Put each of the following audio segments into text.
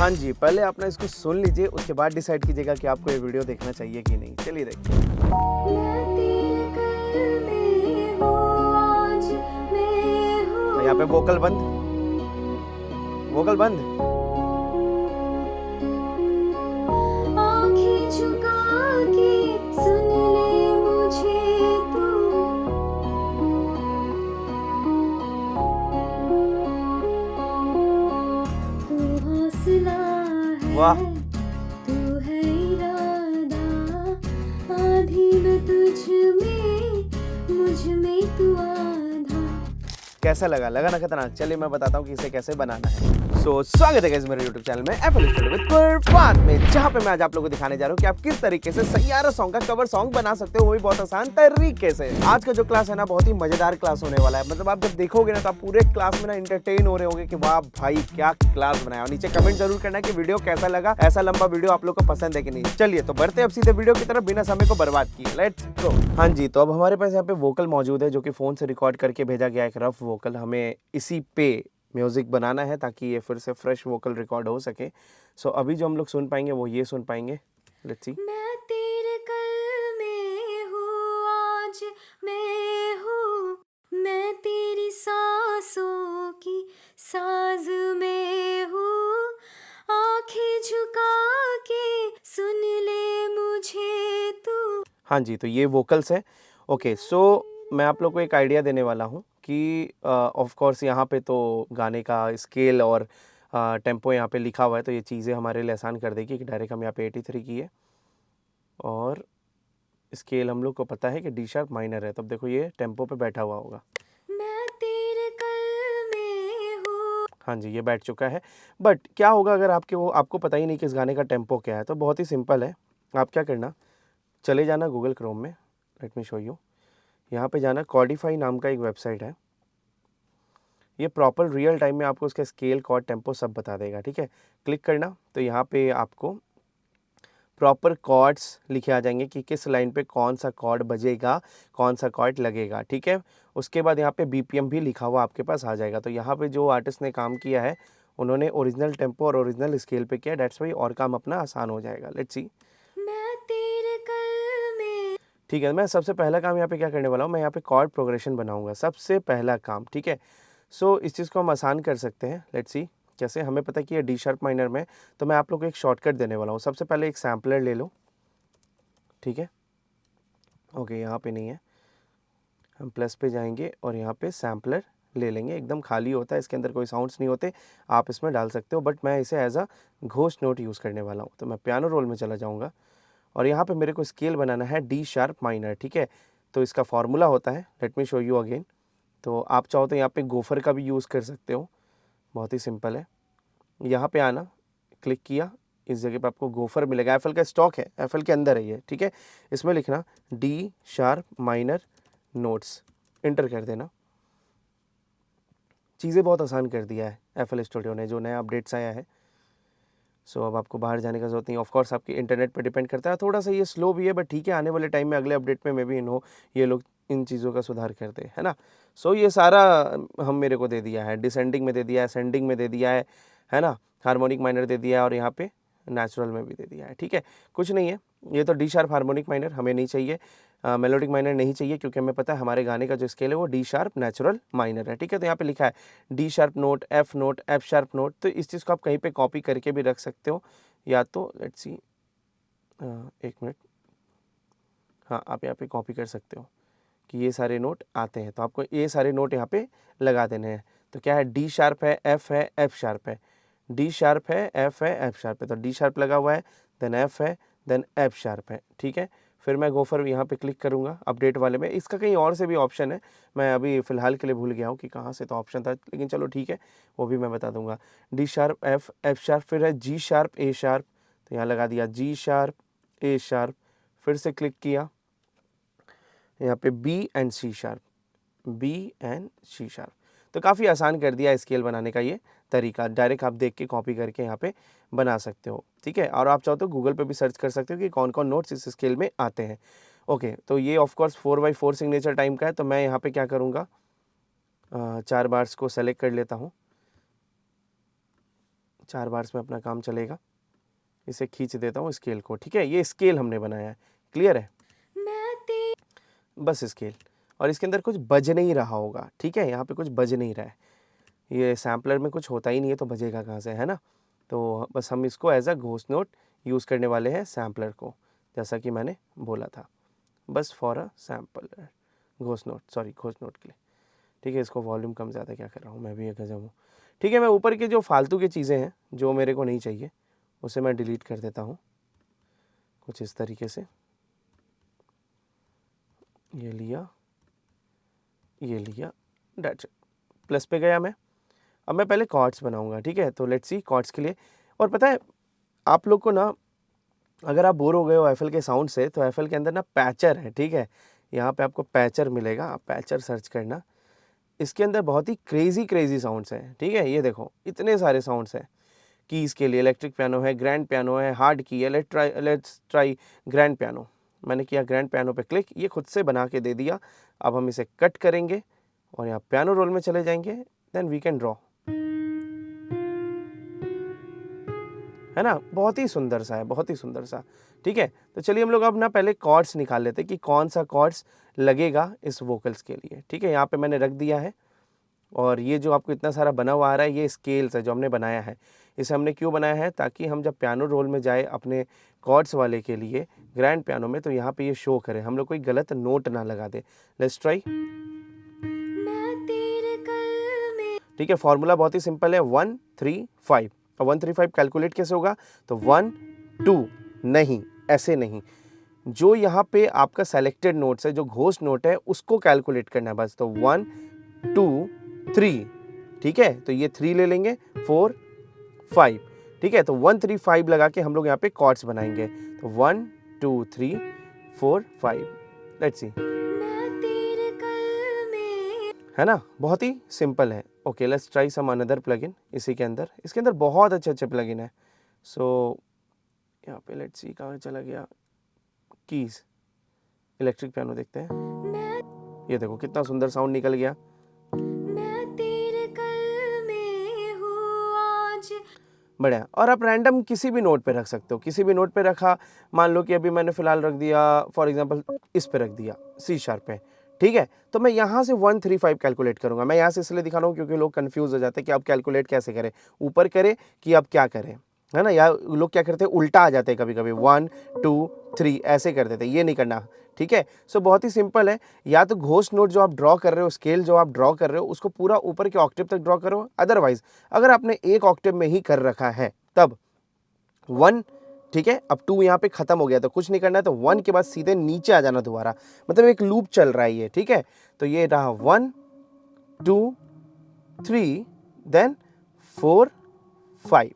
हाँ जी, पहले आपने इसको सुन लीजिए, उसके बाद डिसाइड कीजिएगा कि आपको ये वीडियो देखना चाहिए कि नहीं। चलिए देखते हैं। यहाँ पे वोकल बंद, वोकल बंद। आँखें झुका के सुन ले मुझे तू हौसला वाह, है, तू है इरादा, आधी मैं तुझ में, मुझ में तू आधा। कैसा लगा ना खतरनाक? चलिए मैं बताता हूँ कि इसे कैसे बनाना है। स्वागत है गाइस मेरे YouTube चैनल में FL स्टूडियो विद फरहान में, जहाँ पे मैं आज आप लोगों को दिखाने जा रहा हूँ कि आप किस तरीके से सैयारा सॉन्ग का कवर सॉन्ग बना सकते हो, वो भी बहुत आसान तरीके से। आज का जो क्लास है ना, बहुत ही मजेदार क्लास होने वाला है। मतलब आप जब देखोगे ना तो आप पूरे क्लास में ना इंटरटेन हो रहे होगे कि वाह भाई क्या क्लास बनाया। और नीचे कमेंट जरूर करना कि वीडियो कैसा लगा, ऐसा लंबा वीडियो आप लोग को पसंद है कि नहीं। चलिए तो बढ़ते अब सीधे वीडियो की तरफ बिना समय को बर्बाद किए, लेट्स गो। हाँ जी, तो अब हमारे पास यहाँ पे वोकल मौजूद है जो कि फोन से रिकॉर्ड करके भेजा गया एक रफ वोकल। हमें इसी पे म्यूजिक बनाना है ताकि ये फिर से फ्रेश वोकल रिकॉर्ड हो सके। अभी जो हम लोग सुन पाएंगे वो ये सुन पाएंगे। Let's see. मैं तेरे कल में हूँ, आज मैं हूँ, मैं तेरी सांसों की साज में हूँ, आंखें झुका के सुन ले मुझे तू। हाँ जी, तो ये वोकल्स है। ओके, मैं आप लोग को एक आइडिया देने वाला हूँ कि ऑफ कोर्स यहाँ पे तो गाने का स्केल और टेम्पो यहाँ पे लिखा हुआ है, तो ये चीज़ें हमारे लिए आसान कर देगी कि डायरेक्ट हम यहाँ पे 83 की है और स्केल हम लोग को पता है कि डी शार्प माइनर है। तब देखो ये टेम्पो पे बैठा हुआ होगा। मैं तेरे कल में हूँ। हाँ जी, ये बैठ चुका है। बट क्या होगा अगर आपको पता ही नहीं कि इस गाने का टेम्पो क्या है? तो बहुत ही सिंपल है। आप क्या करना, चले जाना गूगल क्रोम में। Late me show you. यहाँ पे जाना, कॉर्डिफाई नाम का एक वेबसाइट है। ये प्रॉपर रियल टाइम में आपको उसका स्केल, कॉर्ड, टेम्पो सब बता देगा, ठीक है। क्लिक करना, तो यहाँ पे आपको प्रॉपर कॉर्ड्स लिखे आ जाएंगे कि किस लाइन पे कौन सा कॉर्ड बजेगा, कौन सा कॉर्ड लगेगा, ठीक है। उसके बाद यहाँ पे BPM भी लिखा हुआ आपके पास आ जाएगा। तो यहाँ पे जो आर्टिस्ट ने काम किया है उन्होंने ओरिजिनल टेम्पो और ओरिजिनल स्केल पे किया, डेट्स वाई और काम अपना आसान हो जाएगा। Let's see. मैं तेरे कल में। ठीक है, मैं सबसे पहला काम यहाँ पे क्या करने वाला हूँ, मैं यहाँ पे कॉर्ड प्रोग्रेशन बनाऊंगा, सबसे पहला काम, ठीक है। इस चीज़ को हम आसान कर सकते हैं। लेट्स सी कैसे। हमें पता है कि ये डी शार्प माइनर में, तो मैं आप लोग को एक शॉर्टकट देने वाला हूँ। सबसे पहले एक सैम्पलर ले लो, ठीक है। ओके, यहाँ पे नहीं है, हम प्लस पे जाएंगे और यहाँ पे सैम्पलर ले लेंगे। एकदम खाली होता है, इसके अंदर कोई साउंड्स नहीं होते, आप इसमें डाल सकते हो, बट मैं इसे as a ghost note use करने वाला हूँ। तो मैं पियानो रोल में चला जाऊँगा और यहाँ पे मेरे को स्केल बनाना है डी शार्प माइनर, ठीक है। तो इसका फॉर्मूला होता है, late me show you again. तो आप चाहो तो यहाँ पे गोफर का भी यूज़ कर सकते हो, बहुत ही सिंपल है। यहाँ पे आना, क्लिक किया, इस जगह पे आपको गोफर मिलेगा। एफएल का स्टॉक है, एफएल के अंदर है ये, ठीक है। इसमें लिखना D sharp minor notes, inter कर देना। चीज़ें बहुत आसान कर दिया है एफएल स्टूडियो ने, जो नया अपडेट्स आया है। अब आपको बाहर जाने का ज़रूरत नहीं। ऑफ कोर्स आपके इंटरनेट पे डिपेंड करता है, थोड़ा सा ये स्लो भी है, बट ठीक है, आने वाले टाइम में अगले अपडेट में भी ये लोग इन चीज़ों का सुधार करते हैं, है ना। ये सारा हम मेरे को दे दिया है, डिसेंडिंग में दे दिया है, असेंडिंग में दे दिया है ना, हार्मोनिक माइनर दे दिया है और यहाँ पे नेचुरल में भी दे दिया है, ठीक है। कुछ नहीं है, ये तो डी शार्प हार्मोनिक माइनर हमें नहीं चाहिए, मेलोडिक माइनर नहीं चाहिए, क्योंकि हमें पता है हमारे गाने का जो स्केल है वो डी शार्प नेचुरल माइनर है, ठीक है। तो यहाँ पे लिखा है D sharp note, F sharp note. तो इस चीज़ को आप कहीं पे कॉपी करके भी रख सकते हो, या तो लेट्स सी, एक मिनट, हाँ आप यहाँ पे कॉपी कर सकते हो कि ये सारे नोट आते हैं, तो आपको ये सारे नोट यहाँ पे लगा देने हैं। तो क्या है, डी शार्प है, एफ शार्प है, डी शार्प है, एफ शार्प है। तो डी शार्प लगा हुआ है, देन एफ है, देन एफ शार्प है, ठीक है। फिर मैं गोफर यहाँ पे क्लिक करूँगा अपडेट वाले में। इसका कहीं और से भी ऑप्शन है, मैं अभी फ़िलहाल के लिए भूल गया हूँ कि कहाँ से तो ऑप्शन था, लेकिन चलो ठीक है, वो भी मैं बता दूंगा। डी शार्प, एफ शार्प, फिर है जी शार्प, ए शार्प। तो यहाँ लगा दिया जी शार्प, ए शार्प, फिर से क्लिक किया, यहाँ पे B and C sharp, B and C sharp. तो काफ़ी आसान कर दिया स्केल बनाने का ये तरीका, डायरेक्ट आप देख के कॉपी करके यहाँ पे बना सकते हो, ठीक है। और आप चाहो तो गूगल पे भी सर्च कर सकते हो कि कौन कौन नोट्स इस स्केल में आते हैं। ओके, तो ये of course 4x4 signature time का है, तो मैं यहाँ पे क्या करूँगा, 4 बार्स को सेलेक्ट कर लेता हूँ। 4 बार्स में अपना काम चलेगा। इसे खींच देता हूँ स्केल को, ठीक है। ये स्केल हमने बनाया है, क्लियर है, मैं ते बस स्केल। और इसके अंदर कुछ बज नहीं रहा होगा, ठीक है, यहाँ पे कुछ बज नहीं रहा है। ये सैम्पलर में कुछ होता ही नहीं है तो बजेगा कहाँ से, है ना। तो बस हम इसको as a ghost note use करने वाले हैं सैम्पलर को, जैसा कि मैंने बोला था, बस for a sampler ghost note, sorry ghost note के लिए, ठीक है। इसको वॉल्यूम कम ज़्यादा क्या कर रहा हूँ मैं भी, एक गजब हूँ, ठीक है। मैं ऊपर की जो फालतू की चीज़ें हैं जो मेरे को नहीं चाहिए उसे मैं डिलीट कर देता हूँ कुछ इस तरीके से। ये लिया, ये लिया, डेट्स इट। प्लस पे गया मैं। अब मैं पहले कॉर्ड्स बनाऊंगा, ठीक है। तो लेट्स सी कॉर्ड्स के लिए। और पता है आप लोग को ना, अगर आप बोर हो गए हो एफएल के साउंड से, तो एफएल के अंदर ना पैचर है, ठीक है। यहाँ पे आपको पैचर मिलेगा, आप पैचर सर्च करना। इसके अंदर बहुत ही क्रेजी साउंड्स हैं, ठीक है। ये देखो इतने सारे साउंड्स हैं। कीज़ के लिए इलेक्ट्रिक पियानो है, ग्रैंड पियानो है, हार्ड की है, लेट्स ट्राई ग्रैंड पियानो। मैंने किया ग्रैंड पियानो पे क्लिक, ये खुद से बना के दे दिया। अब हम इसे कट करेंगे और यहाँ पियानो रोल में चले जाएंगे, देन वी कैन ड्रॉ, है ना। बहुत ही सुंदर सा है, बहुत ही सुंदर सा, ठीक है। तो चलिए हम लोग अब ना पहले कॉर्ड्स निकाल लेते हैं कि कौन सा कॉर्ड्स लगेगा इस वोकल्स के लिए, ठीक है। यहाँ पे मैंने रख दिया है। और ये जो आपको इतना सारा बना हुआ आ रहा है, ये स्केल्स है जो हमने बनाया है। इसे हमने क्यों बनाया है, ताकि हम जब पियानो रोल में जाए अपने कॉर्ड्स वाले के लिए ग्रैंड पियानो में, तो यहाँ पे ये शो करे, हम लोग कोई गलत नोट ना लगा दे। लेट्स ट्राई, मैं तेरे कल में ठीक है। फॉर्मूला बहुत ही सिंपल है, 1 3 5। और 1 3 5 कैलकुलेट कैसे होगा, तो 1 2 नहीं, ऐसे नहीं, जो यहाँ पे आपका सेलेक्टेड नोट्स है, जो घोस्ट नोट है, उसको कैलकुलेट करना है बस। तो 1 2 3, ठीक है। तो ये 3 ले लेंगे, 4 5, ठीक है। तो 1 3 5 लगा के हम लोग यहाँ पे कॉर्ड्स बनाएंगे। तो 1 2 3 4 5, लेट्स सी, मैं तेरे कल में है ना, बहुत ही सिंपल है। Okay, let's try some another plugin इसी के अंदर। इसके अंदर बहुत अच्छे प्लगइन है। सो यहाँ पे लेट्स सी, कहाँ चला गया, कीज, इलेक्ट्रिक पियानो देखते हैं। मैं ये देखो कितना सुंदर साउंड निकल गया, मैं तेरे कल में हूँ आज। बढ़िया। और आप रैंडम किसी भी नोट पे रख सकते हो, किसी भी नोट पे रखा। मान लो कि अभी मैंने फिलहाल रख दिया, फॉर एग्जांपल इस पे रख दिया, सी शार्प पे, ठीक है। तो मैं यहाँ से 1 3 5 कैलकुलेट करूंगा। मैं यहाँ से इसलिए दिखा रहा हूँ क्योंकि लोग कंफ्यूज हो जाते हैं कि आप कैलकुलेट कैसे करें, ऊपर करें कि आप क्या करें, है ना। या लोग क्या करते हैं, उल्टा आ जाते हैं कभी कभी, 1 2 3 ऐसे कर देते हैं, ये नहीं करना, ठीक है। सो बहुत ही सिंपल है। या तो घोस्ट नोट जो आप ड्रॉ कर रहे हो, स्केल जो आप ड्रॉ कर रहे हो, उसको पूरा ऊपर के ऑक्टेव तक ड्रॉ करो। अदरवाइज अगर आपने एक ऑक्टेव में ही कर रखा है तब 1, ठीक है। अब 2 यहाँ पे खत्म हो गया तो कुछ नहीं करना है, तो 1 के बाद सीधे नीचे आ जाना दोबारा, मतलब एक लूप चल रहा है ये, ठीक है। तो ये रहा 1 2 3 देन 4 5,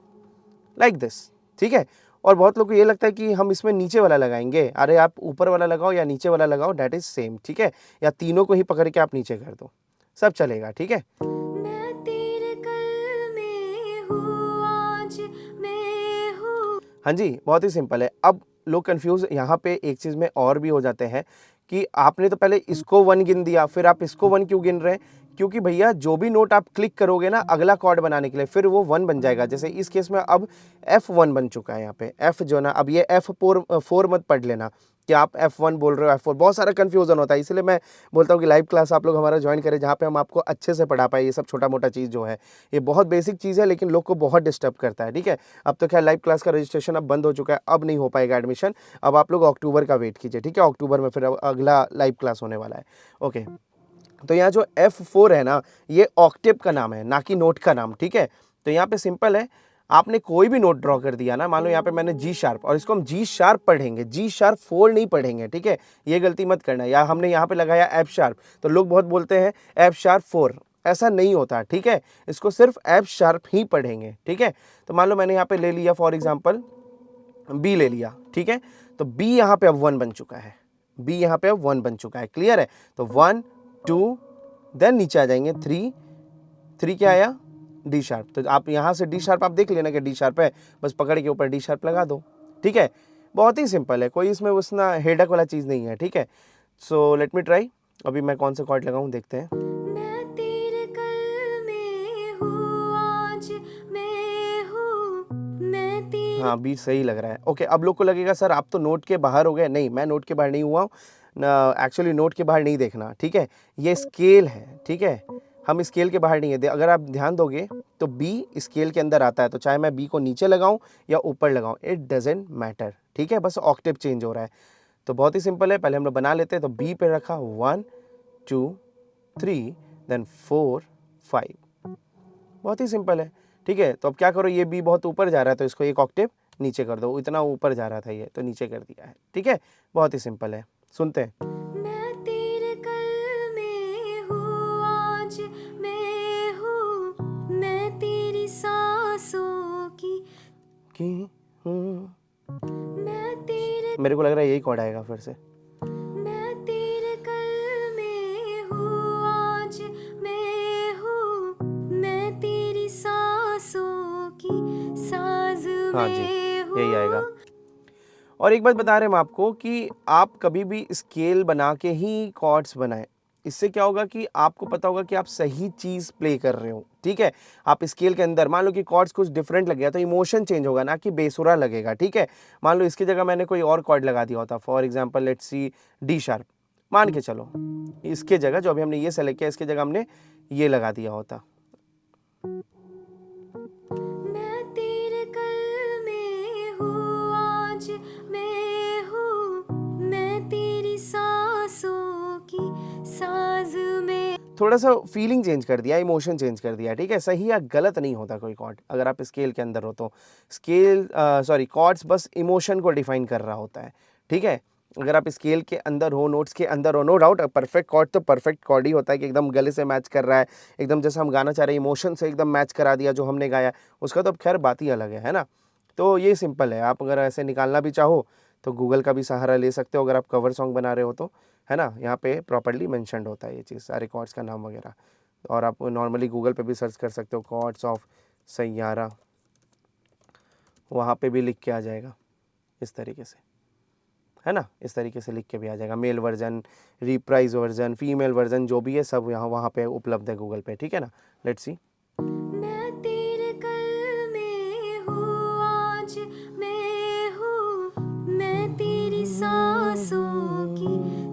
लाइक दिस, ठीक है। और बहुत लोग को ये लगता है कि हम इसमें नीचे वाला लगाएंगे, अरे आप ऊपर वाला लगाओ या नीचे वाला लगाओ, डेट इज सेम, ठीक है। या तीनों को ही पकड़ के आप नीचे कर दो, सब चलेगा, ठीक है। मैं तेरे कल में हूँ आज, मैं हूँ। हाँ जी, बहुत ही सिंपल है। अब लोग कंफ्यूज यहाँ पे एक चीज़ में और भी हो जाते हैं कि आपने तो पहले इसको 1 गिन दिया, फिर आप इसको 1 क्यों गिन रहे हैं, क्योंकि भैया जो भी नोट आप क्लिक करोगे ना अगला कॉर्ड बनाने के लिए, फिर वो 1 बन जाएगा। जैसे इस केस में अब F1 बन चुका है, यहाँ पे F जो ना, अब ये F4 मत पढ़ लेना कि आप F1 बोल रहे हो, F4, बहुत सारा कन्फ्यूजन होता है। इसलिए मैं बोलता हूँ कि लाइव क्लास आप लोग हमारा ज्वाइन करें, जहाँ पे हम आपको अच्छे से पढ़ा पाए। ये सब छोटा मोटा चीज़ जो है, ये बहुत बेसिक चीज़ है, लेकिन लोग को बहुत डिस्टर्ब करता है, ठीक है। अब तो क्या लाइव क्लास का रजिस्ट्रेशन अब बंद हो चुका है, अब नहीं हो पाएगा एडमिशन। अब आप लोग अक्टूबर का वेट कीजिए, ठीक है। अक्टूबर में फिर अगला लाइव क्लास होने वाला है, ओके। तो यहाँ जो F4 है ना, ये ऑक्टेव का नाम है, ना कि नोट का नाम, ठीक है। तो यहाँ पे सिंपल है, आपने कोई भी नोट ड्रॉ कर दिया ना, मान लो यहाँ पे मैंने जी शार्प, और इसको हम जी शार्प पढ़ेंगे, जी शार्प 4 नहीं पढ़ेंगे, ठीक है। ये गलती मत करना। या हमने यहाँ पे लगाया F शार्प, तो लोग बहुत बोलते हैं F शार्प 4, ऐसा नहीं होता, ठीक है। इसको सिर्फ F शार्प ही पढ़ेंगे, ठीक है। तो मान लो मैंने यहाँ पे ले लिया फॉर एग्जाम्पल B ले लिया, ठीक है। तो B यहाँ पे अब 1 बन चुका है, B यहाँ पे अब 1 बन चुका है, क्लियर है। तो 1 2 देन नीचे आ जाएंगे 3 क्या आया, डी शार्प। तो आप यहाँ से डी शार्प आप देख लेना कि डी शार्प है, बस पकड़ के ऊपर डी शार्प लगा दो, ठीक है। बहुत ही सिंपल है, कोई इसमें उसना हेडक वाला चीज़ नहीं है, ठीक है। So let me try. अभी मैं कौन सा कॉर्ड लगाऊं देखते हैं। मैं तेरे कल में हूँ आज, मैं हूँ हाँ, बीट सही लग रहा है। ओके, अब लोग को लगेगा सर आप तो नोट के बाहर हो गए। नहीं, मैं नोट के बाहर नहीं हुआ हूँ। एक्चुअली नोट के बाहर नहीं देखना, ठीक है? ये स्केल है, ठीक है? हम स्केल के बाहर नहीं है। अगर आप ध्यान दोगे तो बी स्केल के अंदर आता है, तो चाहे मैं बी को नीचे लगाऊं या ऊपर लगाऊं, इट डजेंट मैटर, ठीक है? बस ऑक्टेव चेंज हो रहा है। तो बहुत ही सिंपल है, पहले हम लोग बना लेते हैं। तो बी पे रखा 1 2 3 देन 4 5, बहुत ही सिंपल है, ठीक है? तो अब क्या करो, ये बी बहुत ऊपर जा रहा है तो इसको एक ऑक्टेव नीचे कर दो। इतना ऊपर जा रहा था ये, तो नीचे कर दिया है, ठीक है? बहुत ही सिंपल है, सुनते हैं। मैं तेरे कल में हूँ, आज मैं हूँ, मैं तेरी सांसों की, हूँ, मैं तेरे मेरे को लग रहा है यही कॉर्ड आएगा फिर से। मैं तेरे कल में हूँ, आज मैं हूँ, मैं तेरी सांसों की साज हाँ जी, में यही आएगा। हूँ। और एक बात बता रहे हैं हम आपको कि आप कभी भी स्केल बना के ही कॉर्ड्स बनाएं। इससे क्या होगा कि आपको पता होगा कि आप सही चीज़ प्ले कर रहे हो, ठीक है? आप स्केल के अंदर मान लो कि कॉर्ड्स कुछ डिफरेंट लग गया तो इमोशन चेंज होगा, ना कि बेसुरा लगेगा, ठीक है? मान लो इसकी जगह मैंने कोई और कॉर्ड लगा दिया होता, for example let's see D sharp, मान के चलो इसके जगह जो अभी हमने ये सेलेक्ट किया इसके जगह हमने ये लगा दिया होता। मैं तेरे कल में हूँ, आज मैं हूँ, मैं तेरी सांसों की साज में। थोड़ा सा फीलिंग चेंज कर दिया, इमोशन चेंज कर दिया, ठीक है? सही या गलत नहीं होता कोई कॉर्ड अगर आप स्केल के अंदर हो तो। स्केल सॉरी कॉर्ड्स बस इमोशन को डिफाइन कर रहा होता है, ठीक है? अगर आप स्केल के अंदर हो, नोट्स के अंदर हो, नो डाउट परफेक्ट कॉर्ड तो परफेक्ट कॉर्ड ही होता है कि एकदम गले से मैच कर रहा है, एकदम जैसा हम गाना चाह रहे हैं इमोशन से एकदम मैच करा दिया जो हमने गाया, उसका तो अब खैर बात ही अलग है ना? तो ये सिंपल है। आप अगर ऐसे निकालना भी चाहो तो गूगल का भी सहारा ले सकते हो अगर आप कवर सॉन्ग बना रहे हो तो, है ना? यहाँ पे प्रॉपर्ली मेंशन्ड होता है ये चीज़, सारे कॉर्ड्स का नाम वगैरह। और आप नॉर्मली गूगल पे भी सर्च कर सकते हो कॉर्ड्स ऑफ सैयारा, वहाँ पे भी लिख के आ जाएगा इस तरीके से, है ना? इस तरीके से लिख के भी आ जाएगा। Male version, reprise version, female version जो भी है सब यहाँ वहाँ पे उपलब्ध है गूगल पे, ठीक है ना? Let's see. मैं तेरे कल में हूँ, आज मैं हूँ, मैं तेरी सांसों की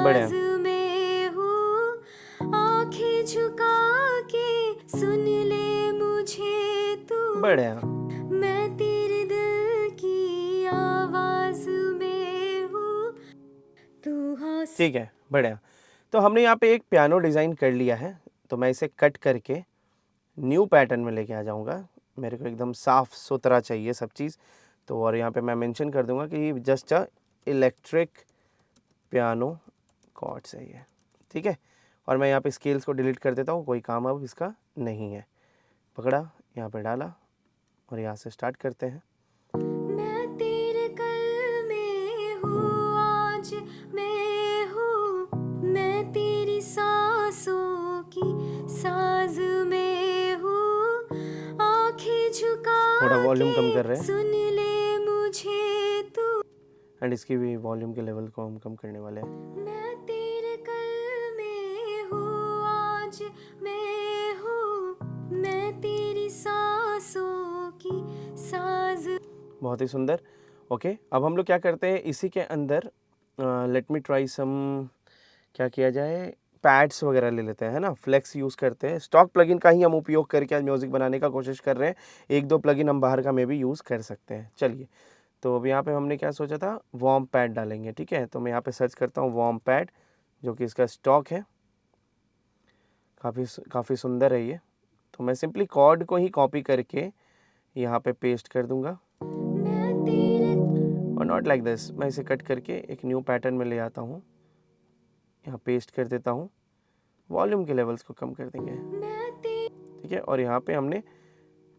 बढ़िया, साज में हूँ। आंखें झुका के सुन ले मुझे तू, बढ़िया, मैं तेरे दिल की आवाज में हूँ, तू हौस। ठीक है, बढ़िया। तो हमने यहाँ पे एक पियानो डिज़ाइन कर लिया है, तो मैं इसे कट करके न्यू पैटर्न में लेके आ जाऊँगा। मेरे को एकदम साफ़ सुथरा चाहिए सब चीज़। तो और यहाँ पे मैं मेंशन कर दूँगा कि just a electric piano chords है ये, ठीक है? और मैं यहाँ पे स्केल्स को डिलीट कर देता हूँ, कोई काम अब इसका नहीं है। पकड़ा, यहाँ पे डाला और यहाँ से स्टार्ट करते हैं। मैं तेरे कल में हूँ, आज मैं हूँ, मैं तेरी सांसों की साज में हूँ। आंखें झुका थोड़ा वॉल्यूम कम कर के रहे हैं सुन ले मुझे तू, एंड इसकी भी वॉल्यूम के लेवल को हम कम करने वाले हैं। मैं तेरे कल में हूँ, आज मैं हूँ, मैं तेरी सांसों की साज। बहुत ही सुंदर। ओके, अब हम लोग क्या करते हैं इसी के अंदर, लेट मी ट्राई सम, क्या किया जाए, पैड्स वगैरह ले लेते हैं, है ना? फ्लेक्स यूज़ करते हैं। स्टॉक प्लगइन का ही हम उपयोग करके आज म्यूज़िक बनाने का कोशिश कर रहे हैं। एक दो प्लगइन हम बाहर का में भी यूज़ कर सकते हैं। चलिए, तो अब यहाँ पे हमने क्या सोचा था, वार्म पैड डालेंगे, ठीक है? तो मैं यहाँ पे सर्च करता हूँ वार्म पैड, जो कि इसका स्टॉक है। काफ़ी सुंदर है ये। तो मैं सिंपली कॉर्ड को ही कॉपी करके यहाँ पे पेस्ट कर दूँगा मैं तेरे और नॉट लाइक दिस। मैं इसे कट करके एक न्यू पैटर्न में ले आता हूँ, यहाँ पेस्ट कर देता हूँ, वॉल्यूम के लेवल्स को कम कर देंगे, मैं ते ठीक है? और यहाँ पे हमने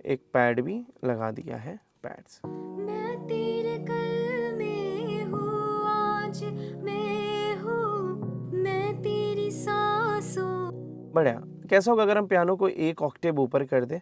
एक पैड भी लगा दिया है, पैड्स। मैं तेरे कल में हूँ, आज मैं हूँ, मैं तेरी सांसों। बढ़िया। कैसा होगा अगर हम पियानो को एक ऑक्टेव ऊपर कर दें,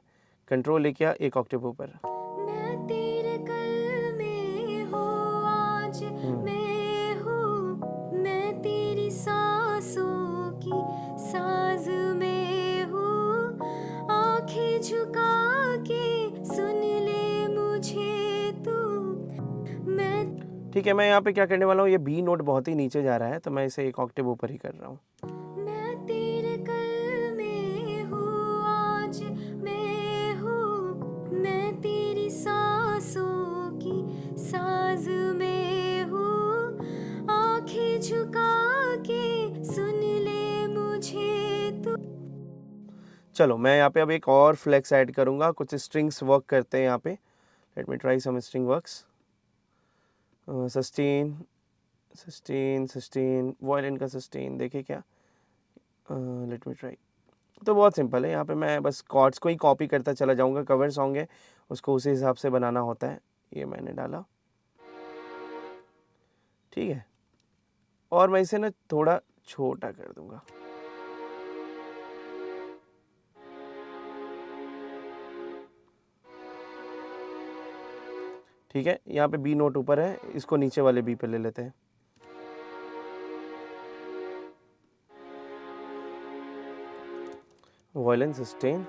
कंट्रोल लेके आ एक ऑक्टेव ऊपर। मैं तेरे कल में हूँ, आज मैं हूँ, मैं तेरी सांसों की साज में हूँ। आंखें झुका के सुन ले मुझे तू, ठीक है, मैं यहाँ पे क्या करने वाला हूँ, ये बी नोट बहुत ही नीचे जा रहा है तो मैं इसे एक ऑक्टेव ऊपर ही कर रहा हूँ। मैं तेरे कल में हूँ, आज मैं हूँ, मैं तेरी सांसों की साज में हूँ, आंखें झुका के सुन ले मुझे तू। चलो मैं यहाँ पे अब एक और फ्लेक्स ऐड करूँगा, कुछ स्ट्रिंग्स वर्क करते हैं यहाँ पे। Let me try some string works. Sustain sustain sustain, violin का सस्टेन देखे क्या। Let me try. तो बहुत सिंपल है, यहाँ पे मैं बस कॉर्ड्स को ही कॉपी करता चला जाऊँगा। कवर सॉन्ग है, उसको उसी हिसाब से बनाना होता है। ये मैंने डाला, ठीक है, और मैं इसे ना थोड़ा छोटा कर दूँगा। ठीक है, यहाँ पे बी नोट ऊपर है, इसको नीचे वाले बी पे ले लेते हैं। वायलिन सस्टेन,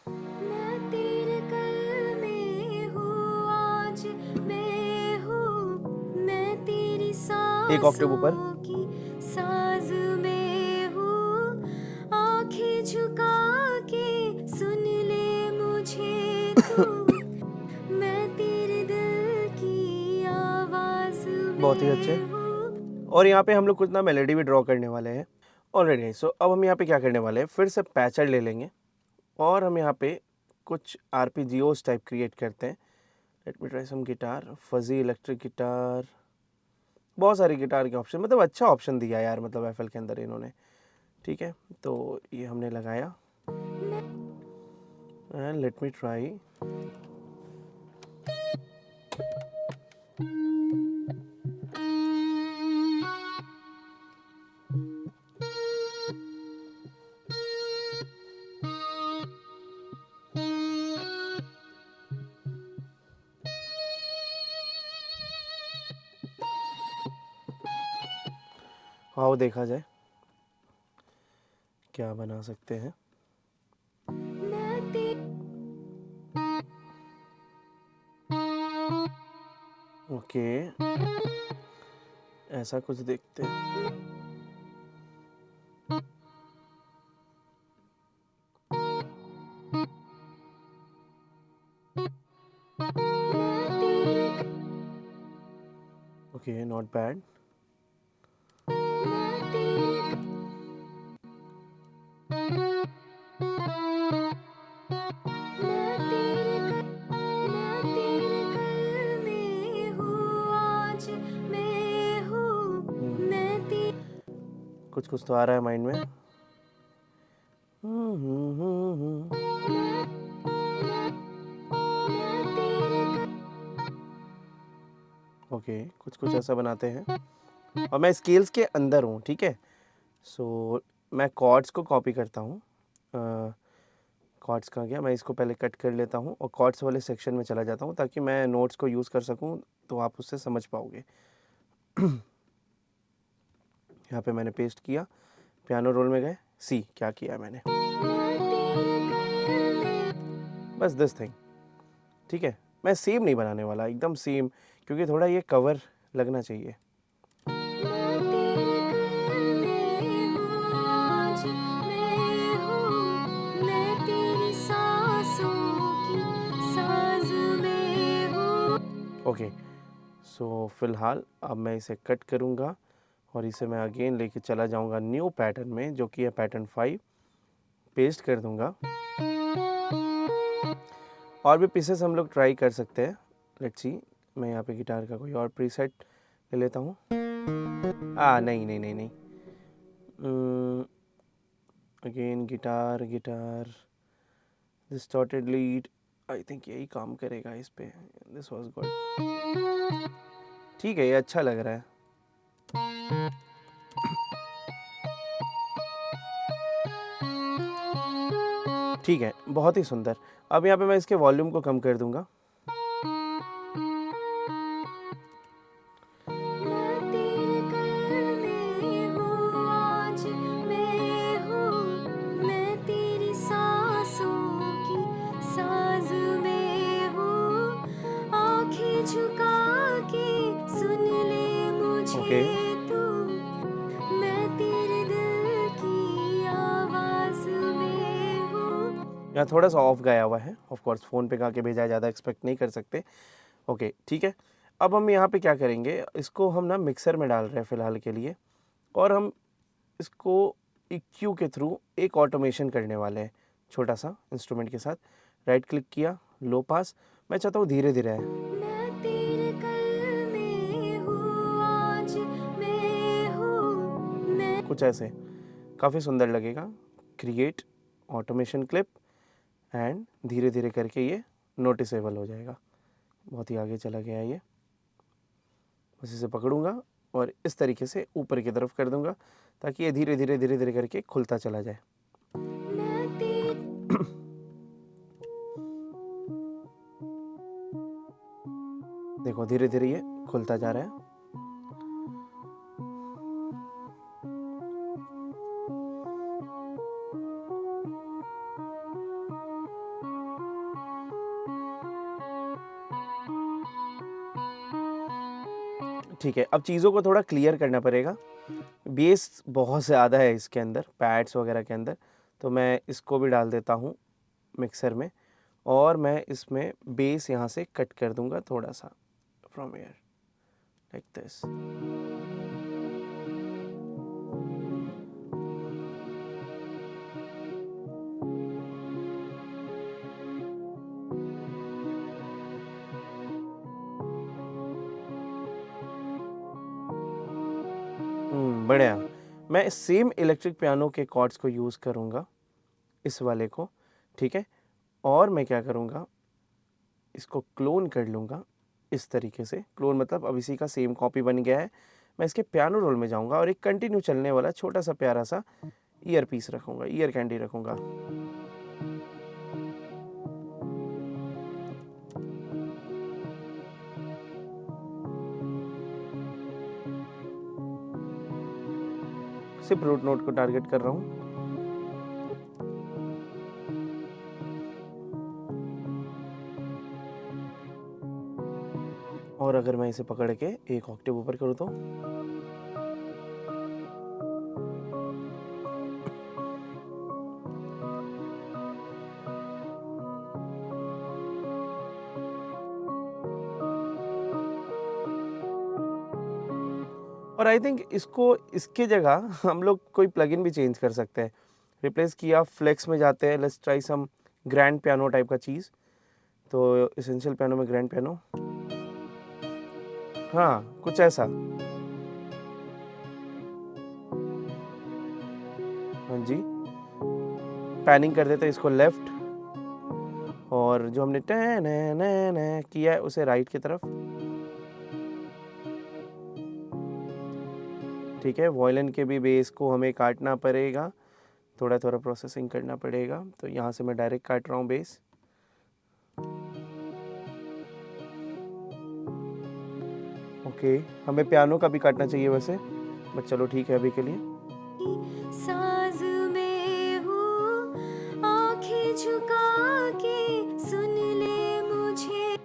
मैं तेरे कल में हूँ, आज मैं हूँ, मैं तेरी एक ऑक्टेव ऊपर। सांसों की साज में हूँ, आंखें झुका के सुन ले मुझे तू, मैं तेरे दिल की आवाज बहुत ही अच्छे। में हूँ। और यहाँ पे हम लोग कुछ ना मेलोडी भी ड्रॉ करने वाले हैं ऑलरेडी। सो अब हम यहाँ पे क्या करने वाले हैं, फिर से पैचर ले लेंगे और हम यहाँ पे कुछ आरपीजीओस टाइप क्रिएट करते हैं। Let me try some guitar, fuzzy electric guitar, बहुत सारे गिटार के ऑप्शन, मतलब अच्छा ऑप्शन दिया यार, मतलब एफएल के अंदर इन्होंने। ठीक है, तो ये हमने लगाया एंड लेट मी ट्राई। आओ देखा जाए क्या बना सकते हैं। मैं ते- ओके, ऐसा कुछ देखते हैं। मैं तेरे ओके, नॉट बैड। मैं तेरे मैं तेरे कल में हूँ, आज मैं हूँ, मैं तेरे कुछ कुछ तो आ रहा है माइंड में। ओके, कुछ कुछ ऐसा बनाते हैं और मैं स्केल्स के अंदर हूँ, ठीक है। सो मैं कॉर्ड्स को कॉपी करता हूँ। कॉर्ड्स कहाँ गया, मैं इसको पहले कट कर लेता हूँ और कॉर्ड्स वाले सेक्शन में चला जाता हूँ ताकि मैं नोट्स को यूज़ कर सकूँ, तो आप उससे समझ पाओगे। यहाँ पे मैंने पेस्ट किया, पियानो रोल में गए, सी क्या किया है मैंने, बस दिस थिंग। ठीक है, मैं सेम नहीं बनाने वाला, एकदम सेम, क्योंकि थोड़ा ये कवर लगना चाहिए। ओके, सो फिलहाल अब मैं इसे कट करूँगा और इसे मैं अगेन लेके चला जाऊँगा न्यू पैटर्न में, जो कि है पैटर्न 5, पेस्ट कर दूँगा। और भी पीसेस हम लोग ट्राई कर सकते हैं, लेट्स सी। मैं यहाँ पे गिटार का कोई और प्रीसेट ले लेता हूँ। नहीं नहीं नहीं नहीं, again guitar guitar distorted lead, I think यही काम करेगा इस पे। दिस वाज गुड, ठीक है, ये अच्छा लग रहा है। ठीक है, बहुत ही सुंदर। अब यहाँ पे मैं इसके वॉल्यूम को कम कर दूंगा। ओके। तू, मैं तेरे दिल की आवाज़ में हूँ। यहाँ थोड़ा सा ऑफ गाया हुआ है, ऑफ कोर्स फ़ोन पे गा के भेजा है, ज़्यादा एक्सपेक्ट नहीं कर सकते। ओके, ठीक है। अब हम यहाँ पे क्या करेंगे, इसको हम ना मिक्सर में डाल रहे हैं फ़िलहाल के लिए, और हम इसको EQ के थ्रू एक ऑटोमेशन करने वाले हैं, छोटा सा इंस्ट्रूमेंट के साथ। राइट क्लिक किया, लो पास। मैं चाहता हूँ धीरे धीरे आए, मैं तेरे कल में हूँ, आज मैं हूँ, मैं कुछ ऐसे, काफ़ी सुंदर लगेगा। क्रिएट ऑटोमेशन क्लिप, एंड धीरे धीरे करके ये नोटिसेबल हो जाएगा। बहुत ही आगे चला गया ये। बस इसे पकड़ूंगा और इस तरीके से ऊपर की तरफ कर दूंगा, ताकि ये धीरे धीरे करके खुलता चला जाए। मैं तेरे देखो धीरे धीरे ये खुलता जा रहा है। ठीक है, अब चीज़ों को थोड़ा क्लियर करना पड़ेगा। बेस बहुत ज़्यादा है इसके अंदर, पैड्स वगैरह के अंदर, तो मैं इसको भी डाल देता हूँ मिक्सर में, और मैं इसमें बेस यहाँ से कट कर दूंगा थोड़ा सा, फ्रॉम हियर लाइक दिस। बढ़िया। मैं सेम इलेक्ट्रिक पियानो के कॉर्ड्स को यूज़ करूँगा, इस वाले को, ठीक है। और मैं क्या करूँगा, इसको क्लोन कर लूँगा इस तरीके से। क्लोन मतलब अब इसी का सेम कॉपी बन गया है। मैं इसके पियानो रोल में जाऊँगा और एक कंटिन्यू चलने वाला छोटा सा प्यारा सा ईयर पीस रखूँगा, ईयर कैंडी रखूँगा। सिर्फ रूट नोट को टारगेट कर रहा हूँ। और अगर मैं इसे पकड़ के एक ऑक्टेव ऊपर करूँ तो और आई थिंक इसको, इसके जगह हम लोग कोई प्लगइन भी चेंज कर सकते हैं। रिप्लेस किया, फ्लेक्स में जाते हैं, let's try some grand piano type का चीज़। तो एसेंशियल पियानो में ग्रैंड पियानो, हाँ कुछ ऐसा, हाँ जी। पैनिंग कर देते हैं इसको लेफ्ट, और जो हमने टै नै नै नै किया है उसे राइट की तरफ, ठीक है। वॉयलिन के भी बेस को हमें काटना पड़ेगा, थोड़ा थोड़ा प्रोसेसिंग करना पड़ेगा। तो यहाँ से मैं डायरेक्ट काट रहा हूँ बेस। ओके, हमें पियानो का भी काटना चाहिए वैसे, बट चलो ठीक है अभी के लिए। साज में हूँ, आँखें झुका के सुन ले मुझे,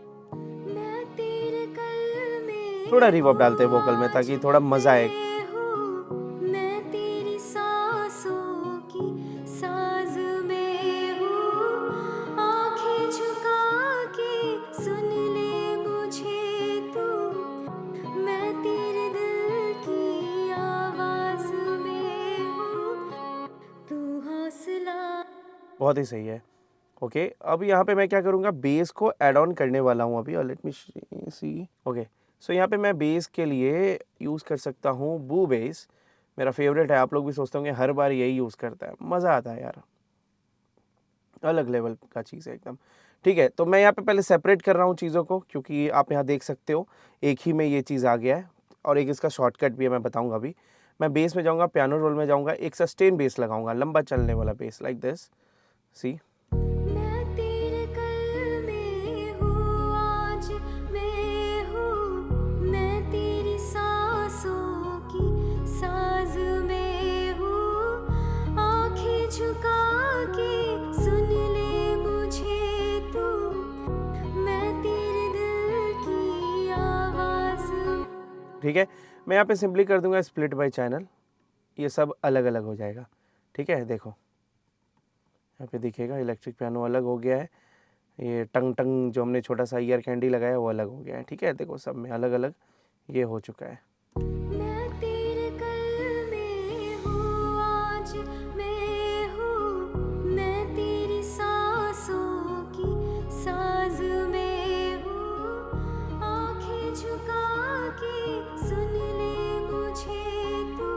मैं तेरे कल में थोड़ा रिवर्ब डालते हैं वोकल में, ताकि थोड़ा मज़ा आए। हूँ, मैं तेरी सांसों की साज में हूँ, आँखें झुका के सुन ले मुझे तू, मैं तेरे दिल की आवाज़ में हूँ, तू हौसला। बहुत ही सही है। ओके, अब यहाँ पे मैं क्या करूँगा, बेस को ऐड ऑन करने वाला हूँ अभी, और लेट मी सी। ओके, सो यहाँ पे मैं बेस के लिए यूज़ कर सकता हूँ बू बेस, मेरा फेवरेट है। आप लोग भी सोचते होंगे हर बार यही यूज़ करता है, मज़ा आता है यार, अलग लेवल का चीज़ है एकदम। ठीक है, तो मैं यहाँ पे पहले सेपरेट कर रहा हूँ चीज़ों को, क्योंकि आप यहाँ देख सकते हो एक ही में ये चीज़ आ गया है, और एक इसका शॉर्टकट भी है, मैं बताऊँगा अभी। मैं बेस में जाऊँगा, पियानो रोल में जाऊँगा, एक सस्टेन बेस लगाऊँगा, लंबा चलने वाला बेस, लाइक दिस, सी। मैं तेरे कल में हूँ, आज मैं हूँ, मैं तेरी सांसों की साज में हूँ, आँखें झुका के सुन ले मुझे तू, मैं तेरे दिल की आवाज़। ठीक है, मैं यहाँ पे सिंपली कर दूंगा स्प्लिट बाय चैनल, ये सब अलग अलग हो जाएगा। ठीक है, देखो यहाँ पे दिखेगा इलेक्ट्रिक पियानो अलग हो गया है, ये टंग टंग जो हमने छोटा सा ईयर कैंडी लगाया वो अलग हो गया है। ठीक है, देखो सब में अलग अलग ये हो चुका है। मैं तेरे कल में हूँ, आज मैं हूँ, मैं तेरी सांसों की साज में हूँ। आंखें झुका के सुन ले मुझे तू,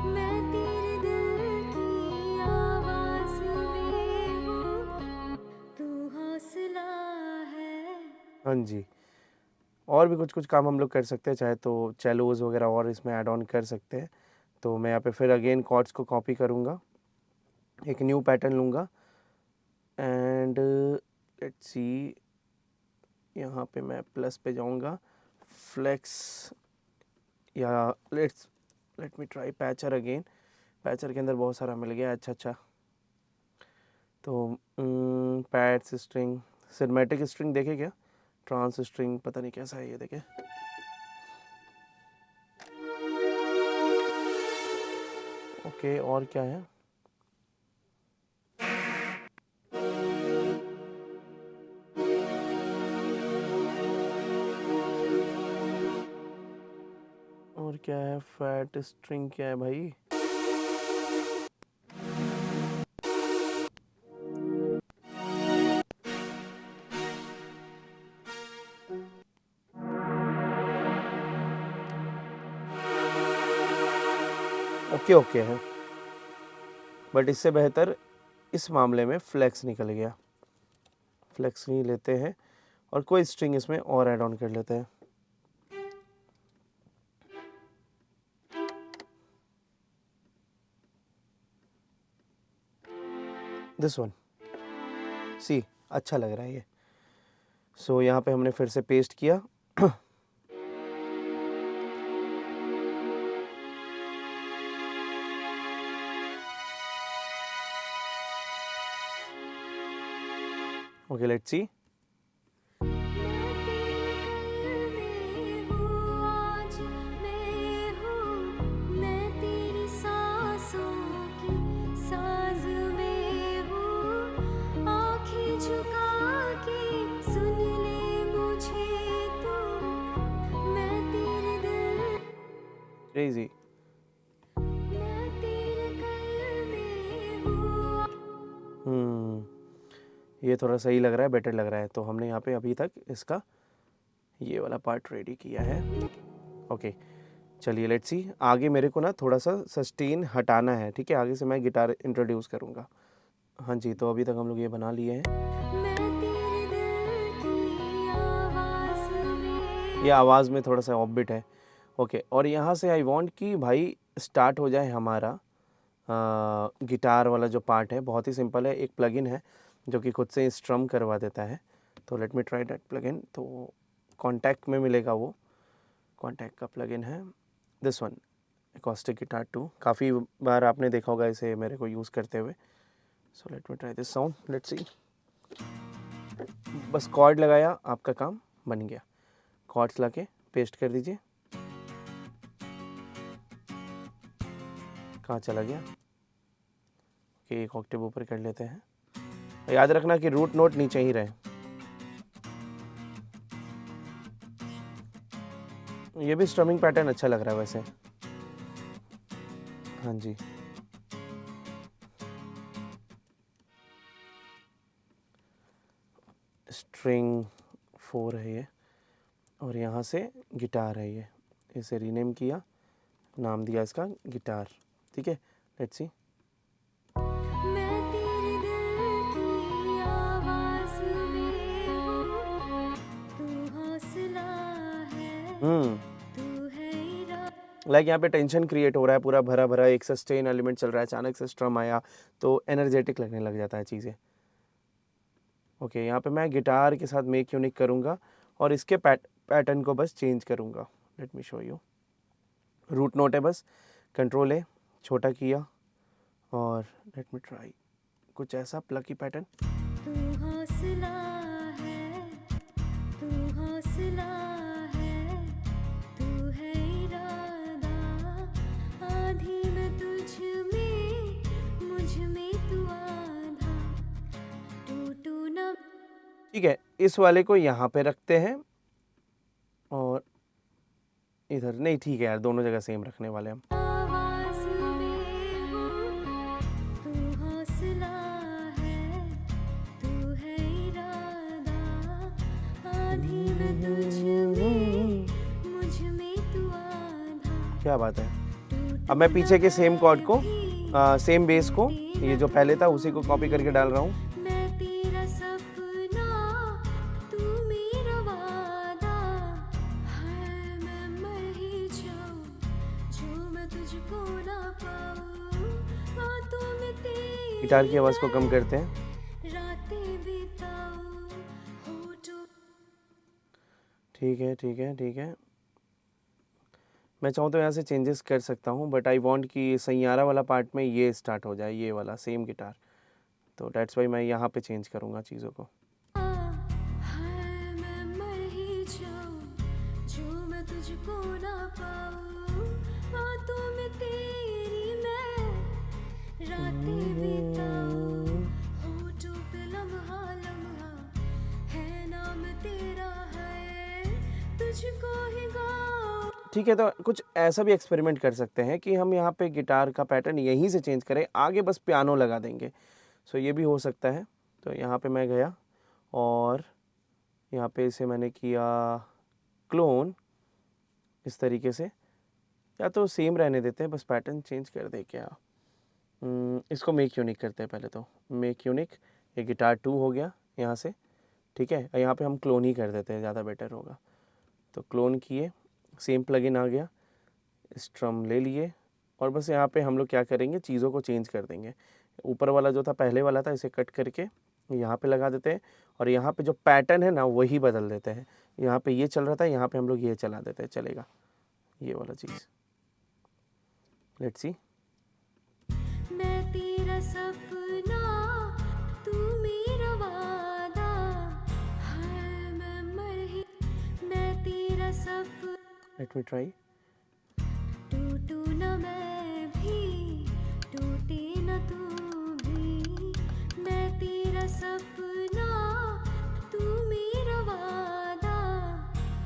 मैं तेरे दिल की आवाज में हूँ, तू हौसला है। हाँ जी, और भी कुछ कुछ काम हम लोग कर सकते हैं, चाहे तो चेलोज़ वगैरह और इसमें ऐड ऑन कर सकते हैं। तो मैं यहाँ पे फिर अगेन कॉर्ड्स को कॉपी करूँगा, एक न्यू पैटर्न लूँगा एंड लेट्स सी, यहाँ पे मैं प्लस पे जाऊँगा, फ्लेक्स या लेट मी ट्राई पैचर अगेन। पैचर के अंदर बहुत सारा मिल गया, अच्छा। तो पैड्स स्ट्रिंग, सिनेमैटिक स्ट्रिंग देखे क्या, ट्रांस स्ट्रिंग पता नहीं कैसा है ये, देखे। ओके, और क्या है, और क्या है, फैट स्ट्रिंग क्या है भाई, ओके है, बट इससे बेहतर इस मामले में फ्लेक्स निकल गया। फ्लेक्स नहीं लेते हैं और कोई स्ट्रिंग इसमें और ऐड ऑन कर लेते हैं। दिस वन, सी अच्छा लग रहा है ये। सो यहाँ पे हमने फिर से पेस्ट किया। Okay, let's C. Crazy. ये थोड़ा सही लग रहा है, बेटर लग रहा है। तो हमने यहाँ पे अभी तक इसका ये वाला पार्ट रेडी किया है। ओके, चलिए लेट्स सी। आगे मेरे को ना थोड़ा सा सस्टेन हटाना है, ठीक है। आगे से मैं गिटार इंट्रोड्यूस करूँगा। हाँ जी, तो अभी तक हम लोग ये बना लिए हैं। ये आवाज़ में थोड़ा सा ऑफ बीट है। ओके, और यहाँ से आई वांट कि भाई स्टार्ट हो जाए हमारा गिटार वाला जो पार्ट है। बहुत ही सिंपल है, एक प्लगइन है जो कि खुद से स्ट्रम करवा देता है। तो late me try that plugin. तो कॉन्टैक्ट में मिलेगा, वो कॉन्टैक्ट का प्लगइन है दिस वन, एकॉस्टिक गिटार 2। काफ़ी बार आपने देखा होगा इसे मेरे को यूज़ करते हुए। So let me try this sound, let's see. बस कॉर्ड लगाया, आपका काम बन गया। कॉर्ड्स लाके पेस्ट कर दीजिए। कहाँ चला गया? ओके, एक ऑक्टेव ऊपर कर लेते हैं। याद रखना कि रूट नोट नीचे ही रहे। ये भी स्ट्रमिंग पैटर्न अच्छा लग रहा है वैसे। हाँ जी, स्ट्रिंग 4 है ये, और यहाँ से गिटार है ये। इसे रीनेम किया, नाम दिया इसका गिटार, ठीक है। Let's see. लाइक यहाँ पे टेंशन क्रिएट हो रहा है, पूरा भरा भरा एक सस्टेन एलिमेंट चल रहा है, अचानक से स्ट्रम आया तो एनर्जेटिक लगने लग जाता है चीज़ें। ओके, यहाँ पे मैं गिटार के साथ मेक यूनिक करूँगा और इसके पैटर्न को बस चेंज करूँगा। Let me show you. Root note है, बस कंट्रोल है, छोटा किया और लेट मी ट्राई कुछ ऐसा प्लकी पैटर्न। तू हौसला है, तू हौसला है, तू है ठीक है, इस वाले को यहाँ पे रखते हैं और इधर नहीं, ठीक है यार, दोनों जगह सेम रखने वाले हम। आवाज़ में हूँ, तू हौसला है, तू है इरादा, आधी में तुझ में, मुझ में तू आधा, क्या बात है। टूट अब मैं पीछे के सेम कॉर्ड को भी सेम बेस को, ये जो पहले था उसी को कॉपी करके डाल रहा हूँ। मैं तेरा सपना, तू मेरा वादा, हाय मैं मर ही जाऊं, जो मैं तुझको ना पाऊं, बातों में तेरी गिटार की आवाज़ को कम करते हैं। रातें बिताऊं, होठों ठीक है, ठीक है, ठीक है। मैं चाहूँ तो यहाँ से चेंजेस कर सकता हूँ, बट आई वांट कि सैयारा वाला पार्ट में ये स्टार्ट हो जाए, ये वाला सेम गिटार। तो डेट्स वाई मैं यहाँ पे चेंज करूँगा चीज़ों को। हाय मैं मर ही जाऊं, जो मैं तुझको ना पाऊं, बातों में तेरी मैं रातें बिताऊं, होठों पे लम्हा लम्हा है नाम तेरा, है तुझको ही गाऊं। ठीक है, तो कुछ ऐसा भी एक्सपेरिमेंट कर सकते हैं कि हम यहाँ पे गिटार का पैटर्न यहीं से चेंज करें, आगे बस पियानो लगा देंगे। सो ये भी हो सकता है। तो यहाँ पे मैं गया और यहाँ पे इसे मैंने किया क्लोन इस तरीके से, या तो सेम रहने देते हैं, बस पैटर्न चेंज कर दे क्या। इसको मेक यूनिक करते हैं पहले। तो मेक यूनिक, ये गिटार 2 हो गया यहाँ से। ठीक है, यहाँ पे हम क्लोन ही कर देते हैं, ज़्यादा बेटर होगा। तो क्लोन किए, सेम प्लगइन आ गया, स्ट्रम ले लिए और बस यहाँ पे हम लोग क्या करेंगे, चीज़ों को चेंज कर देंगे। ऊपर वाला जो था पहले वाला था, इसे कट करके यहाँ पे लगा देते हैं और यहाँ पे जो पैटर्न है ना वही बदल देते हैं। यहाँ पे ये चल रहा था, यहाँ पे हम लोग ये चला देते हैं, चलेगा ये वाला चीज़। Let's see. मैं तेरा सपना, तू मेरा वादा, हाय मैं मर ही, मैं तेरा सपना, लेट मी ट्राई। टूटू न मैं भी, टूटे न तू भी, मैं तेरा सपना, तू मेरा वादा,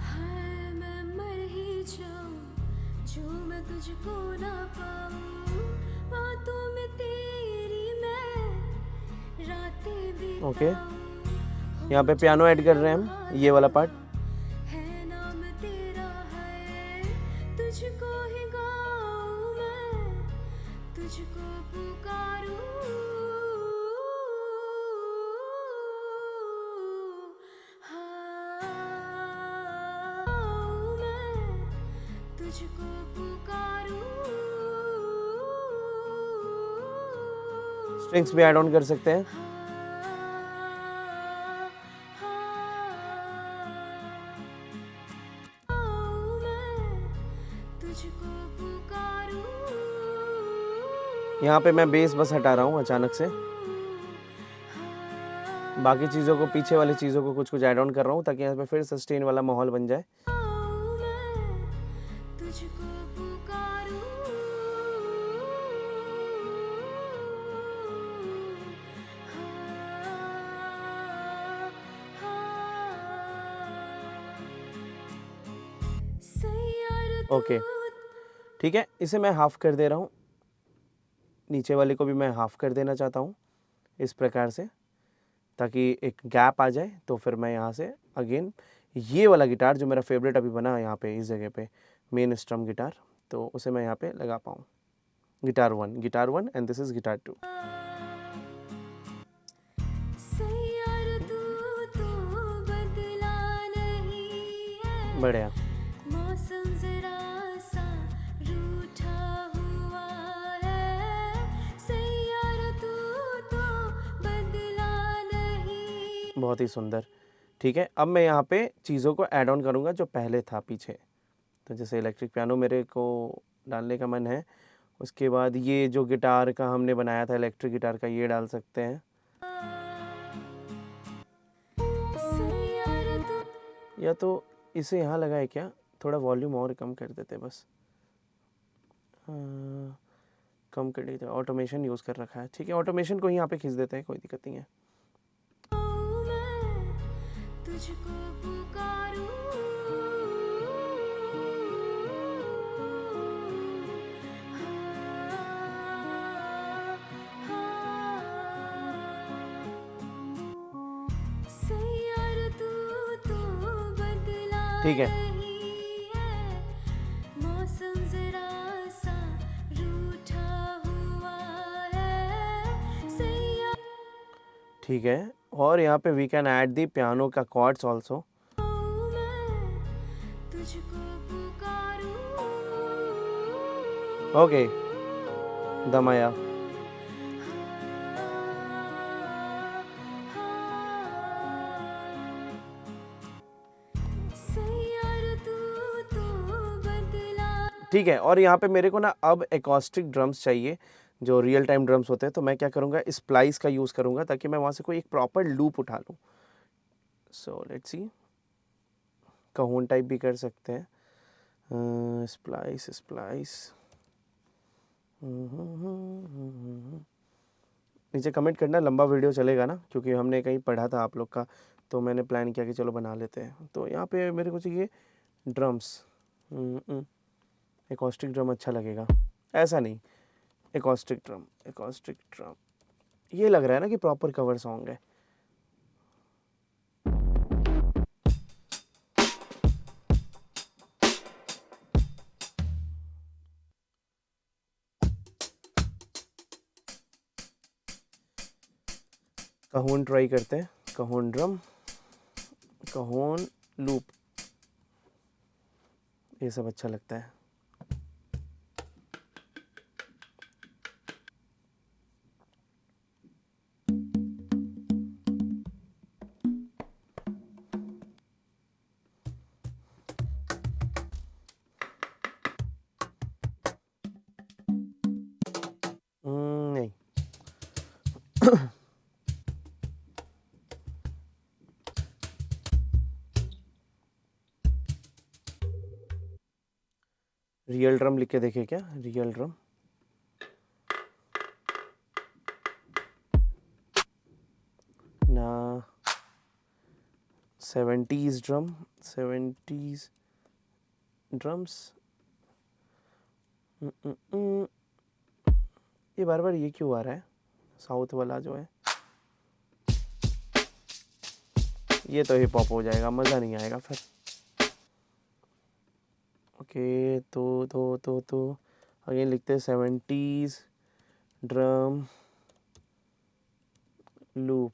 हाय मैं मर ही जाऊं, जो मैं तुझको ना पाऊं, बातों में तेरी मैं रातें ओके, बिताऊं, यहाँ पे पियानो ऐड कर रहे हैं हम, ये वाला पार्ट। है नाम तेरा, है तुझको ही गाऊं मैं, तुझको पुकारूं, हाँ मैं तुझको पुकारूं, स्ट्रिंग्स भी ऐड ऑन कर सकते हैं। यहाँ पे मैं बेस बस हटा रहा हूँ अचानक से, बाकी चीज़ों को, पीछे वाली चीज़ों को कुछ कुछ ऐड ऑन कर रहा हूँ ताकि यहाँ पे फिर सस्टेन वाला माहौल बन जाए। ओके, ठीक है, इसे मैं हाफ कर दे रहा हूँ, नीचे वाले को भी मैं हाफ कर देना चाहता हूँ इस प्रकार से, ताकि एक गैप आ जाए। तो फिर मैं यहाँ से अगेन ये वाला गिटार जो मेरा फेवरेट अभी बना यहाँ पे इस जगह पे, मेन स्ट्रम गिटार, तो उसे मैं यहाँ पे लगा पाऊँ। Guitar 1 and this is guitar 2। बढ़िया। मौसम जरा सा रूठा हुआ है, सैयारा तू तो बदला नहीं। बहुत ही सुंदर। ठीक है, अब मैं यहाँ पे चीज़ों को ऐड ऑन करूँगा जो पहले था पीछे। तो जैसे इलेक्ट्रिक पियानो मेरे को डालने का मन है, उसके बाद ये जो गिटार का हमने बनाया था इलेक्ट्रिक गिटार का, ये डाल सकते हैं। सैयारा तू, या तो इसे यहाँ लगाए क्या, थोड़ा वॉल्यूम और कम कर देते बस, कम कर देते। ऑटोमेशन यूज़ कर रखा है, ठीक है, ऑटोमेशन को ही यहाँ पे खींच देते हैं, कोई दिक्कत नहीं है। तुझको पुकारूं सैयार तू तो बदला ठीक है नहीं है मौसम जरा सा रूठा हुआ है सैयार ठीक है। और यहाँ पे we can add the piano का कॉर्ड्स ऑल्सो। मैं तुझको पुकारूं ओके, दम आया। सैयार तू तो बदला ठीक है। और यहाँ पे मेरे को ना अब एकॉस्टिक ड्रम्स चाहिए, जो रियल टाइम ड्रम्स होते हैं। तो मैं क्या करूँगा, स्प्लाइस का यूज़ करूँगा ताकि मैं वहाँ से कोई एक प्रॉपर लूप उठा लूँ। सो लेट्स सी, कहून टाइप भी कर सकते हैं। स्प्लाइस स्प्लाइस नीचे कमेंट करना, लंबा वीडियो चलेगा ना, क्योंकि हमने कहीं पढ़ा था आप लोग का, तो मैंने प्लान किया कि चलो बना लेते हैं। तो यहाँ पे मेरे को चाहिए ड्रम्स। एकॉस्टिक ड्रम अच्छा लगेगा, ऐसा नहीं, एकॉस्टिक ड्रम, एकॉस्टिक ड्रम। ये लग रहा है ना कि प्रॉपर कवर सॉन्ग है। कहून ट्राई करते हैं, कहून ड्रम, कहून लूप, ये सब अच्छा लगता है। नहीं, रियल ड्रम लिख के देखे क्या, रियल ड्रम। ना 70s ड्रम, 70s ड्रम्स। ये बार बार ये क्यों आ रहा है, साउथ वाला जो है। ये तो हिप हॉप हो जाएगा, मज़ा नहीं आएगा फिर। ओके, तो अगेन लिखते हैं 70s drum loop.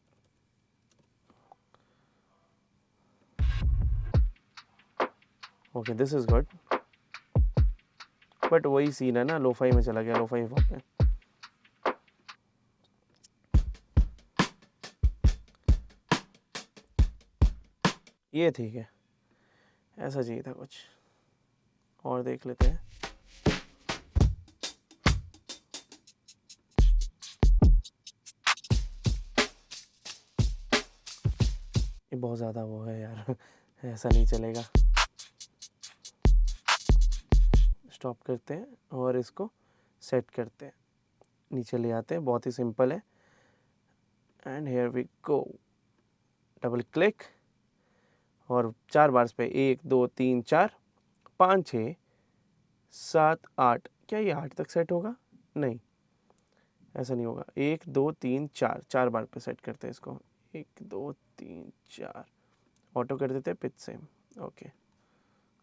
Okay, this is good, but वही सीन है ना, लोफाई में चला गया, लोफाई हिप हॉप में। ये ठीक है, ऐसा चाहिए था कुछ और, देख लेते हैं। ये बहुत ज़्यादा वो है यार, ऐसा नहीं चलेगा। स्टॉप करते हैं और इसको सेट करते हैं, नीचे ले आते हैं, बहुत ही सिंपल है। And here we go, double click और 4 बार्स पे 1 2 3 4 5 6 7 8। क्या ये 8 तक सेट होगा? नहीं, ऐसा नहीं होगा। 1 2 3 4, 4 बार पे सेट करते हैं इसको। 1 2 3 4, ऑटो कर देते हैं pitch same. Okay,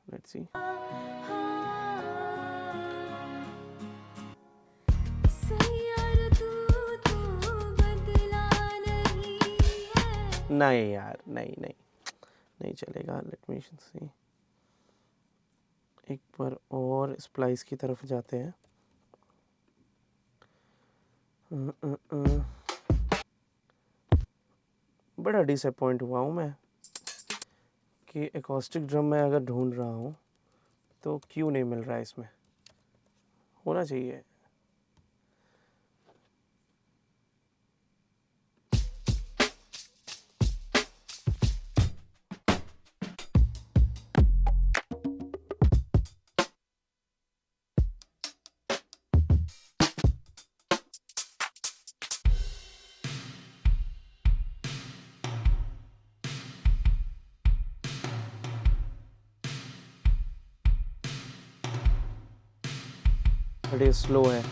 let's see. सैयार तू तो बदला नहीं है नहीं यार, नहीं चलेगा। लेट मी सी, एक बार और स्प्लाइस की तरफ जाते हैं। बड़ा डिसअपॉइंट हुआ हूँ मैं कि एकॉस्टिक ड्रम मैं अगर ढूंढ रहा हूँ तो क्यों नहीं मिल रहा है, इसमें होना चाहिए। बट ये स्लो है।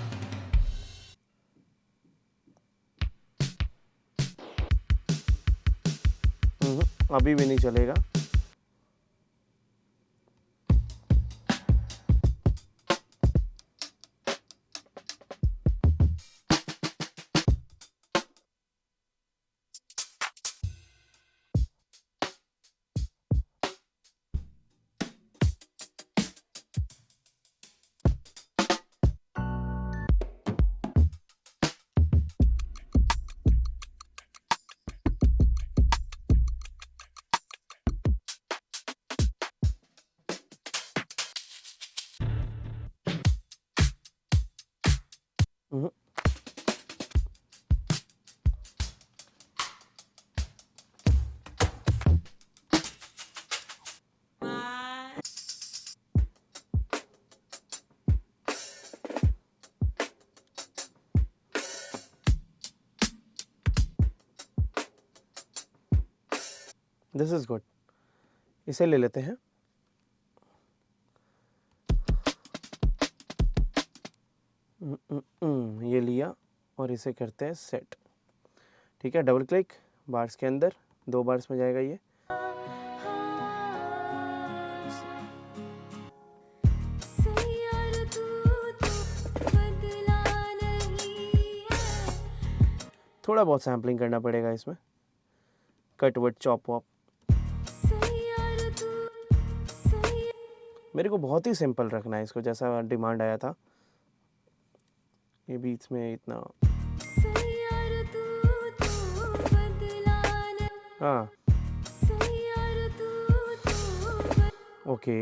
अभी भी नहीं चलेगा। हम्म, दिस इज गुड। इसे ले लेते हैं। ये लिया और इसे करते हैं सेट। ठीक है, डबल क्लिक, बार्स के अंदर 2 बार्स में जाएगा ये। सैयार तू तो बदला नहीं है। थोड़ा बहुत सैम्पलिंग करना पड़ेगा इसमें, कट वर्ड चॉप वॉप। सैयार तू मेरे को बहुत ही सिंपल रखना है इसको, जैसा डिमांड आया था। ये बीच में इतना, सैयार तू तो बदला नहीं। हाँ सैयार तू ओके।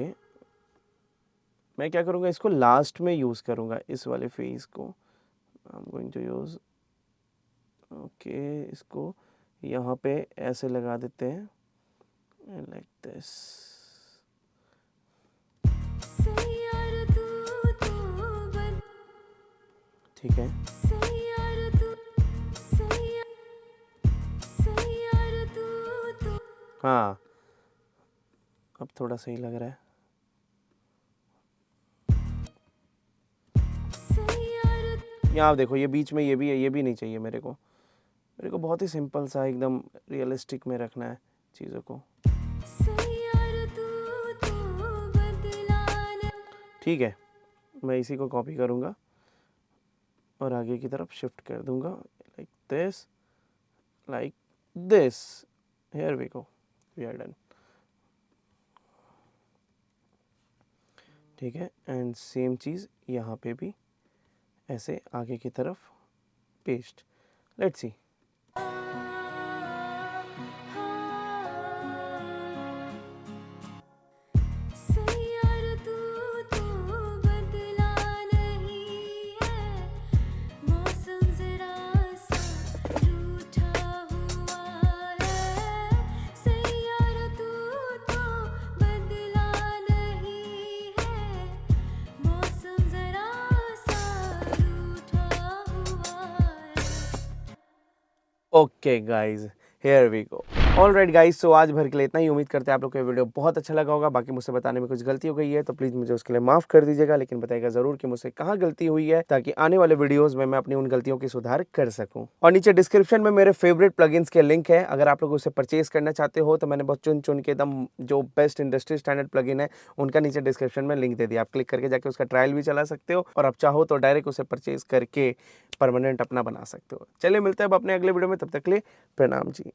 मैं क्या करूँगा, इसको लास्ट में यूज़ करूँगा, इस वाले फेस को। I am going to use, okay, इसको यहाँ पे ऐसे लगा देते हैं, लाइक दिस। सैयार तू तो ठीक है, सैयार तू सैयार तू हाँ अब थोड़ा सही लग रहा है। सैयार यहाँ आप देखो, ये बीच में ये भी है, ये भी नहीं चाहिए मेरे को। मेरे को बहुत ही सिंपल सा, एकदम रियलिस्टिक में रखना है चीज़ों को। सैयार तू तो बदला नहीं। ठीक है, मैं इसी को कॉपी करूँगा और आगे की तरफ शिफ्ट कर दूँगा, like this, like this. Here we go, we are done. ठीक है, एंड सेम चीज़ यहाँ पे भी ऐसे आगे की तरफ पेस्ट। Let's see. सैयार तू तो बदला नहीं है। मौसम जरा सा रूठा हुआ है। सैयार तू तो बदला नहीं है। मौसम जरा सा रूठा हुआ है। Okay guys, here we go. All right guys, so आज भर के लिए इतना ही। उम्मीद करते हैं आप लोग को ये वीडियो बहुत अच्छा लगा होगा। बाकी मुझसे बताने में कुछ गलती हो गई है तो प्लीज़ मुझे उसके लिए माफ़ कर दीजिएगा, लेकिन बताइएगा ज़रूर कि मुझसे कहाँ गलती हुई है, ताकि आने वाले वीडियोज़ में मैं अपनी उन गलतियों की सुधार कर सकूँ। और नीचे डिस्क्रिप्शन में मेरे फेवरेट प्लगइन्स के लिंक है, अगर आप लोग उसे परचेज करना चाहते हो तो मैंने बहुत चुन चुन के एकदम जो बेस्ट इंडस्ट्री स्टैंडर्ड प्लगइन है उनका नीचे डिस्क्रिप्शन में लिंक दे दिया। आप क्लिक करके जाके उसका ट्रायल भी चला सकते हो, और आप चाहो तो डायरेक्ट उसे परचेज करके परमानेंट अपना बना सकते हो। चलिए मिलते हैं अब अपने अगले वीडियो में, तब तक के लिए प्रणाम जी।